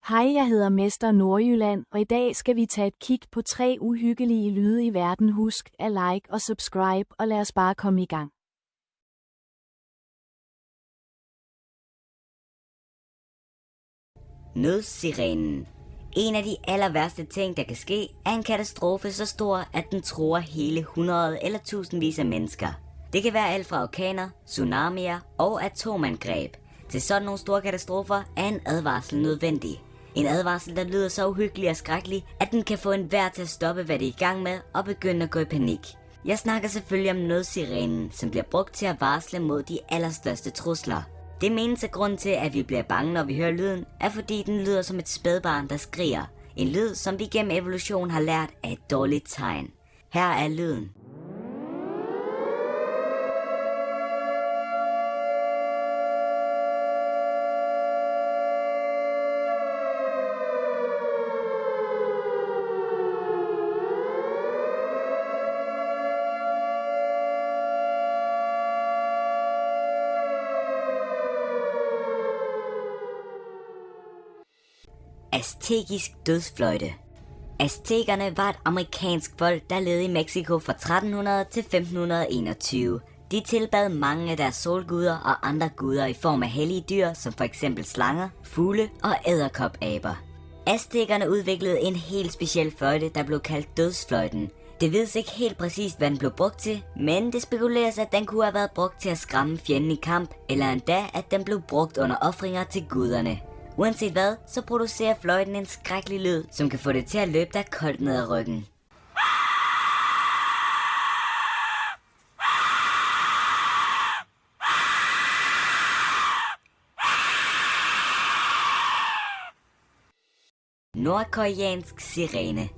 Hej, jeg hedder Mester Nordjylland, og i dag skal vi tage et kig på 3 uhyggelige lyde i verden. Husk at like og subscribe, og lad os bare komme i gang. Nødsirenen. En af de aller værste ting, der kan ske, er en katastrofe så stor, at den truer hele 100 eller tusindvis af mennesker. Det kan være alt fra orkaner, tsunamier og atomangreb. Til sådan nogle store katastrofer er en advarsel nødvendig. En advarsel, der lyder så uhyggelig og skrækkelig, at den kan få enhver til at stoppe, hvad det er i gang med, og begynde at gå i panik. Jeg snakker selvfølgelig om nødsirenen, som bliver brugt til at varsle mod de allerstørste trusler. Det menes af grund til, at vi bliver bange, når vi hører lyden, er fordi den lyder som et spædbarn, der skriger. En lyd, som vi gennem evolution har lært er et dårligt tegn. Her er lyden. Aztekisk dødsfløjte. Aztekerne var et amerikansk folk, der levede i Mexico fra 1300 til 1521. De tilbad mange af deres solguder og andre guder i form af hellige dyr, som for eksempel slanger, fugle og edderkopaber. Aztekerne udviklede en helt speciel fløjte, der blev kaldt dødsfløjten. Det vides ikke helt præcist, hvad den blev brugt til, men det spekuleres, at den kunne have været brugt til at skræmme fjenden i kamp, eller endda, at den blev brugt under ofringer til guderne. Uanset hvad, så producerer fløjten en skrækkelig lyd, som kan få det til at løbe dig koldt ned ad ryggen. Nordkoreansk sirene.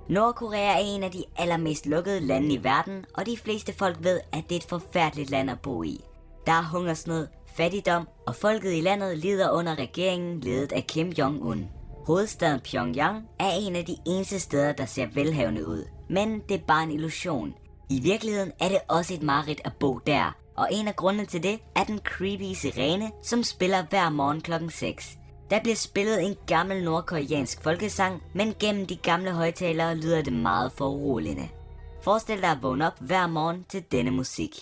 Nordkorea er en af de allermest lukkede lande i verden, og de fleste folk ved, at det er et forfærdeligt land at bo i. Der er hungersnød, fattigdom, og folket i landet lider under regeringen ledet af Kim Jong-un. Hovedstaden Pyongyang er en af de eneste steder, der ser velhavende ud. Men det er bare en illusion. I virkeligheden er det også et mareridt at bo der, og en af grundene til det er den creepy sirene, som spiller hver morgen klokken 6. Der bliver spillet en gammel nordkoreansk folkesang, men gennem de gamle højttalere lyder det meget foruroligende. Forestil dig at vågne op hver morgen til denne musik.